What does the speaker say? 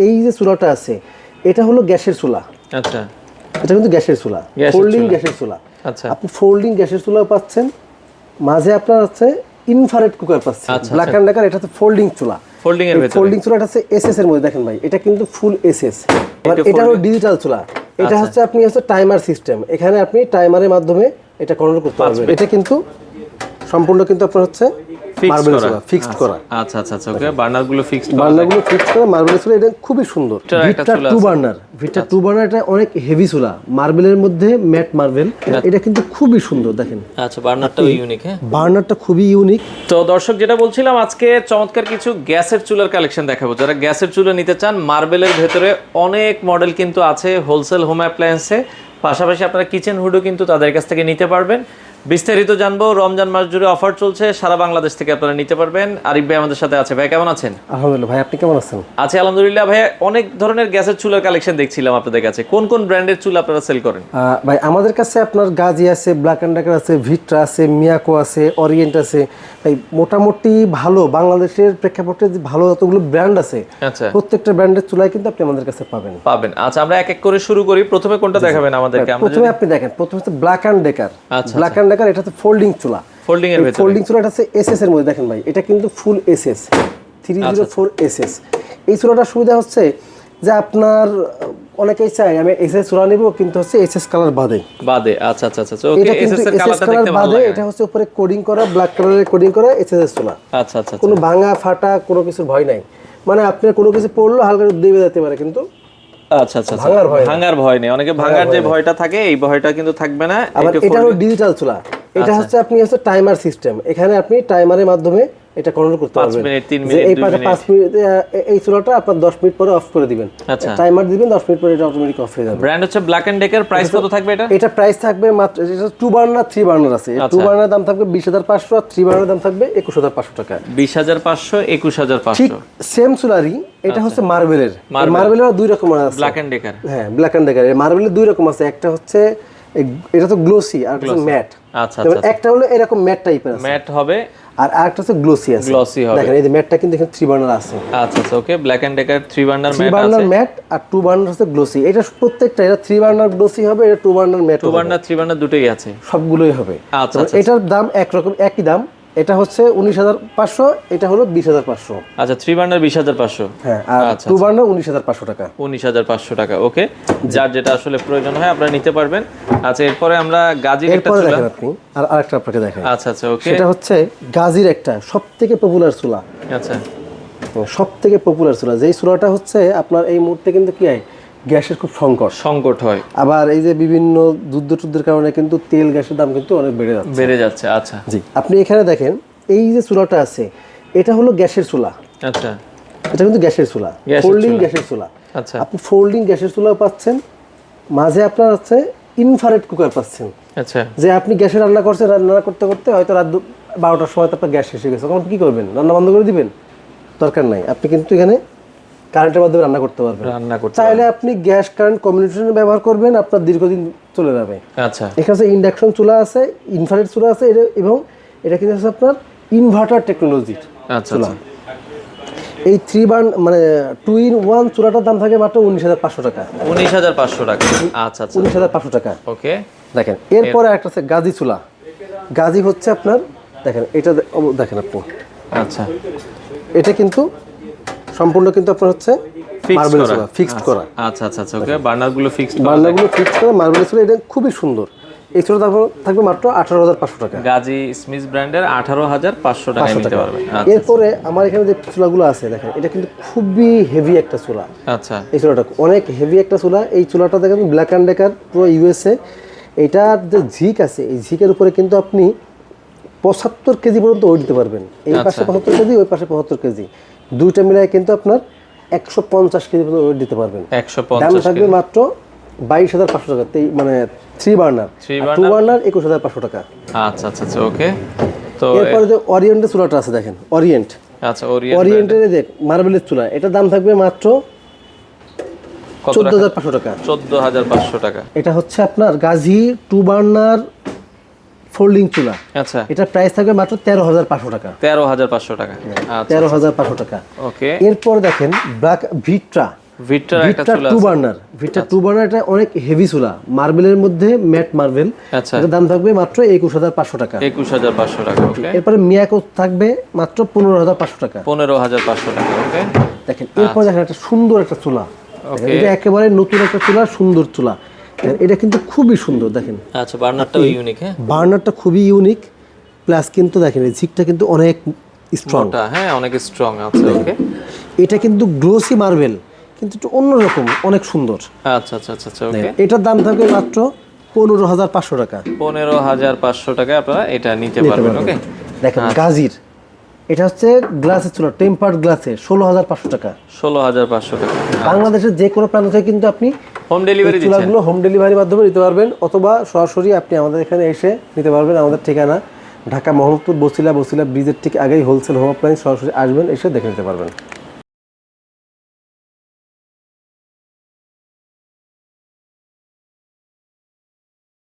এই যে চুলাটা আছে এটা হলো গ্যাসের চুলা। আচ্ছা, এটা কিন্তু গ্যাসের চুলা, ফোল্ডিং গ্যাসের চুলা। আচ্ছা, আপনি ফোল্ডিং গ্যাসের চুলা পাচ্ছেন, মাঝে আপনার আছে ইনফ্রারেড কুকার পাচ্ছেন। ব্ল্যাক অ্যান্ড ডেকার এটা হচ্ছে ফোল্ডিং চুলা। ফোল্ডিং এর ভিতরে ফোল্ডিং চুলাটা আছে এসএস এর মধ্যে, দেখেন ভাই এটা কিন্তু ফুল এসএস। এটা হলো ডিজিটাল চুলা। এটা হচ্ছে আপনি হচ্ছে টাইমার সিস্টেম, এখানে আপনি টাইমারের মাধ্যমে এটা কন্ট্রোল করতে পারবেন। এটা কিন্তু সম্পূর্ণ কিন্তু আপনার হচ্ছে মার্বেল চুলা, ফিক্সড করা। আচ্ছা আচ্ছা আচ্ছা, ওকে। বার্নারগুলো ফিক্সড করা মার্বেল চুলা, এটা খুবই সুন্দর। ভিটা 2 বার্নার, ভিটা 2 বার্নার, এটা অনেক হেভি চুলা, মার্বেলের মধ্যে ম্যাট মার্বেল। এটা কিন্তু খুবই সুন্দর, দেখেন। আচ্ছা, বার্নারটাও ইউনিক। হ্যাঁ, বার্নারটা খুবই ইউনিক। তো দর্শক, যেটা বলছিলাম, আজকে চমৎকার কিছু গ্যাসের চুলার কালেকশন দেখাবো। যারা গ্যাসের চুলা নিতে চান, মার্বেলের ভেতরে অনেক মডেল কিন্তু আছে হোলসেল হোম অ্যাপ্লায়েন্সে। পাশাপাশি আপনারা কিচেন হুডও কিন্তু তাদের কাছ থেকে নিতে পারবেন। বিস্তারিত জানবো। রমজান মাস জুড়ে অফার চলছে, সারা বাংলাদেশ থেকে আপনারা নিতে পারবেন। আরিফ ভাই আমাদের সাথে আছে। ভাই কেমন আছেন? আলহামদুলিল্লাহ। ভাই আপনি কেমন আছেন? আছি আলহামদুলিল্লাহ। ভাই অনেক ধরনের গ্যাসের চুলার কালেকশন দেখছিলাম আপনাদের কাছে। কোন কোন ব্র্যান্ডের চুলা আপনারা সেল করেন? ভাই আমাদের কাছে আপনার গাজি আছে, ব্ল্যাক অ্যান্ড ডেকার আছে, ভিট্রা আছে, মিয়াকো আছে, অরিয়েন্ট আছে। ভাই মোটামুটি ভালো, বাংলাদেশের প্রেক্ষাপটে ভালো যতগুলো ব্র্যান্ড আছে, আচ্ছা, প্রত্যেকটা ব্র্যান্ডের চুলাই কিন্তু আপনি আমাদের কাছে পাবেন। আচ্ছা, আমরা এক এক করে শুরু করি। প্রথমে কোনটা দেখাবেন আমাদেরকে? প্রথমে আপনি দেখেন, প্রথমে হচ্ছে black and decker. Black and decker এটা হচ্ছে ফোল্ডিং চুলা। ফোল্ডিং এর ভিতরে ফোল্ডিং চুলাটা আছে এসএস এর মধ্যে, দেখেন ভাই এটা কিন্তু ফুল এসএস 304 এসএস। এই চুলাটার সুবিধা হচ্ছে যে আপনার অনেকেই চায় আমি এসএস চুলা নিব, কিন্তু হচ্ছে এসএস কালার বাদে। আচ্ছা আচ্ছা আচ্ছা, ওকে। এসএস এর কালারটা দেখতে ভালো লাগে। এটা হচ্ছে উপরে কোডিং করা, ব্ল্যাক কালারের কোডিং করা এসএস চুলা। আচ্ছা আচ্ছা, কোনো ভাঙা ফাটা কোনো কিছু ভয় নাই, মানে আপনার কোনো কিছু পড়লো হালকা দেবে যেতে পারে, কিন্তু আচ্ছা আচ্ছা, ভাঙার ভয় নেই। অনেকে ভাঙার যে ভয়টা থাকে, এই ভয়টা কিন্তু থাকবে না। এটা হলো ডিজিটাল চুলা। এটা হচ্ছে আপনি হচ্ছে টাইমার সিস্টেম, এখানে আপনি টাইমারের মাধ্যমে এটা কন্ট্রোল করতে পারবেন। 5 মিনিট, 3 মিনিট, এই পাশে 5 মিনিট, এই চুলাটা আপনার 10 মিনিট পরে অফ করে দিবেন। আচ্ছা, টাইমার দিবেন, 10 মিনিট পরে এটা অটোমেটিক অফ হয়ে যাবে। ব্র্যান্ড হচ্ছে ব্ল্যাক এন্ড ডেকার। প্রাইস কত থাকবে এটা? এটা প্রাইস থাকবে মাত্র, এটা 2 বার্নার 3 বার্নার আছে। 2 বার্নার দাম থাকবে 20500, আর 3 বার্নার দাম থাকবে 21500 টাকা। 20500, 21500। ঠিক সেম চুলারই এটা হচ্ছে মার্বেলের। মার্বেলের দুই রকম আছে, ব্ল্যাক এন্ড ডেকার। হ্যাঁ, ব্ল্যাক এন্ড ডেকার। মার্বেলের দুই রকম আছে, একটা হচ্ছে এটা তো গ্লোসি, আর একটা ম্যাট। আচ্ছা আচ্ছা, একটা হলো এরকম ম্যাট টাইপের আছে, ম্যাট হবে, আর আরেকটা হচ্ছে গ্লোসি আছে। গ্লসি হবে। দেখেন এই যে ম্যাটটা কিন্তু এখানে 3 বার্নার আছে। আচ্ছা আচ্ছা, okay. Black and Decker 3 burner mat আছে। 3 বার্নার ম্যাট আর 2 বার্নার হচ্ছে গ্লোসি। এটা প্রত্যেকটা, এটা 3 বার্নার গ্লোসি হবে, এটা 2 বার্নার ম্যাট। 2 বার্নার 3 বার্নার দুটোই আছে, সবগুলোই হবে। আচ্ছা আচ্ছা, এটার দাম একরকম, একই দাম। এটা হচ্ছে 19500, এটা হলো 20500। আচ্ছা, 3 বার্নার 20500। হ্যাঁ, আর 2 বার্নার 19500 টাকা। 19500 টাকা, ওকে। যার যেটা আসলে প্রয়োজন হয় আপনারা নিতে পারবেন। আচ্ছা, এরপরে আমরা গাজির একটা চুলা দেখেন আপনি, আর আরেকটা আপনাকে দেখাই। আচ্ছা আচ্ছা, ওকে। সেটা হচ্ছে গাজির একটা সবথেকে পপুলার চুলা। আচ্ছা, সবথেকে পপুলার চুলা, যেই চুলাটা হচ্ছে আপনার এই মুহূর্তে কিন্তু কি হয়, গ্যাসের খুব সংকট হয়। আবার এই যে বিভিন্ন যুদ্ধের কারণে কিন্তু তেল গ্যাসের দাম কিন্তু অনেক বেড়ে যাচ্ছে। আচ্ছা জি, আপনি এখানে দেখেন এই যে চুলাটা আছে এটা হলো গ্যাসের চুলা। আচ্ছা, এটা কিন্তু গ্যাসের চুলা, ফোল্ডিং গ্যাসের চুলা। আচ্ছা, আপনি ফোল্ডিং গ্যাসের চুলা পাচ্ছেন, মাঝে আপনার আছে ইনফ্রারেড কুকার পাচ্ছেন। আচ্ছা, যে আপনি গ্যাসে রান্না করছেন, রান্না করতে করতে হয়তো রাত 12টার সময় তো আপনার গ্যাস শেষ হয়ে গেছে, তখন কি করবেন? রান্না বন্ধ করে দিবেন? দরকার নাই, আপনি কিন্তু এখানে কারেন্টের মাধ্যমে রান্না করতে পারবেন। চাইলে আপনি গ্যাস কারেন্ট কম্বিনেশন ব্যবহার করবেন, আপনার দীর্ঘদিন চলে যাবে। আচ্ছা, এখানে ইন্ডাকশন চুলা আছে, ইনফ্রারেড চুলা আছে, এবং এটা কিন্তু হচ্ছে আপনার ইনভার্টার টেকনোলজির চুলা। এই 3 বার্ন মানে 2 in 1 চুলাটার দাম থাকে মাত্র 19500 টাকা। 19500 টাকা। আচ্ছা আচ্ছা, 19500 টাকা, ওকে। দেখেন এরপরে একটা আছে গাজি চুলা। গাজি হচ্ছে আপনার, দেখেন এটা দেখেন আপনি। আচ্ছা, এটা কিন্তু সম্পূর্ণ কিন্তু আপনার হচ্ছে মার্বেল চুলা, ফিক্সড করা। আচ্ছা আচ্ছা আচ্ছা, ওকে। বার্নারগুলো ফিক্সড করা, মার্বেল চুলা। এটা খুবই সুন্দর। এই চুলা থাকবে মাত্র 18500 টাকা। গাজি স্মিথ ব্র্যান্ডের 18500 টাকা নিতে পারবেন। এরপরে আমার এখানে যে চুলাগুলো আছে দেখেন, এটা কিন্তু খুবই হেভি একটা চুলা। আচ্ছা, এই চুলাটা অনেক হেভি একটা চুলা। এই চুলাটা দেখেন ব্ল্যাক অ্যান্ড ডেকার, পুরো ইউএসএ। এটার যে ঝিক আছে, এই ঝিকের উপরে কিন্তু আপনি 75 কেজি পর্যন্ত ওয়েট দিতে পারবেন। এই পাশে 75 কেজি, ওই পাশে 75 কেজি, দুইটা মিলায় কিন্তু আপনার 150 কেজি পর্যন্ত ওয়েট দিতে পারবেন। 150 দাম থাকবে মাত্র 22500 টাকা। মানে 3 বার্নার, 2 বার্নার 21500 টাকা। আচ্ছা আচ্ছা আচ্ছা, ওকে। তো এরপরে যে ওরিয়েন্টের চুলাটা আছে দেখেন, ওরিয়েন্ট। আচ্ছা, ওরিয়েন্টের যে মার্বেলের চুলা, এটা দাম থাকবে মাত্র 14500 টাকা। 14500 টাকা। এটা হচ্ছে আপনার গাজি 2 বার্নার ফোল্ডিং চুলা। আচ্ছা, এটা প্রাইস থাকবে মাত্র 13500 টাকা। 13500 টাকা। আচ্ছা, 13500 টাকা, ওকে। এরপর দেখেন ভিট্রা ভিক্টর একটা ভিক্টর চুলা 2 বার্নার, ভিক্টর 2 বার্নার, এটা অনেক হেভি চুলা, মার্বেলের মধ্যে ম্যাট মার্বেল। আচ্ছা, এটার দাম থাকবে মাত্র 21500 টাকা। 21500 টাকা। ওকে, এরপরে মিয়াকো থাকবে মাত্র 15500 টাকা। 15500 টাকা। ওকে, দেখেন এরপর দেখেন একটা সুন্দর একটা চুলা, দেখেন এটা একেবারে নতুন একটা চুলা, সুন্দর চুলা। দেখেন এটা কিন্তু খুবই সুন্দর, দেখেন আচ্ছা বার্নারটাও ইউনিক। হ্যাঁ, বার্নারটা খুবই ইউনিক, প্লাস কিন্তু দেখেন এই ঝিকটা কিন্তু অনেক স্ট্রং। মোটা, হ্যাঁ অনেক স্ট্রং আছে। ওকে, এটা কিন্তু গ্লোসি মার্বেল, কিন্তু একটু অন্যরকম, অনেক সুন্দর। আচ্ছা আচ্ছা আচ্ছা আচ্ছা। ওকে, এটার দাম থাকবে মাত্র 15500 টাকা। 15500 টাকায় আপনারা এটা নিতে পারবেন। ওকে, দেখেন গাজির, এটা হচ্ছে গ্লাসের চুলা, টেম্পার্ড গ্লাসে 16500 টাকা। 16500 টাকা। বাংলাদেশের যে কোনো প্রান্ত থেকে কিন্তু আপনি হোম ডেলিভারি দিচ্ছেন? চুলাগুলো হোম ডেলিভারির মাধ্যমে নিতে পারবেন, অথবা সরাসরি আপনি আমাদের এখানে এসে নিতে পারবেন। আমাদের ঠিকানা ঢাকা মোহাম্মদপুর বছিলা ব্রিজের ঠিক আগেই হোলসেল হোম অ্যাপ্লায়েন্স, সরাসরি আসবেন, এসে দেখে নিতে পারবেন।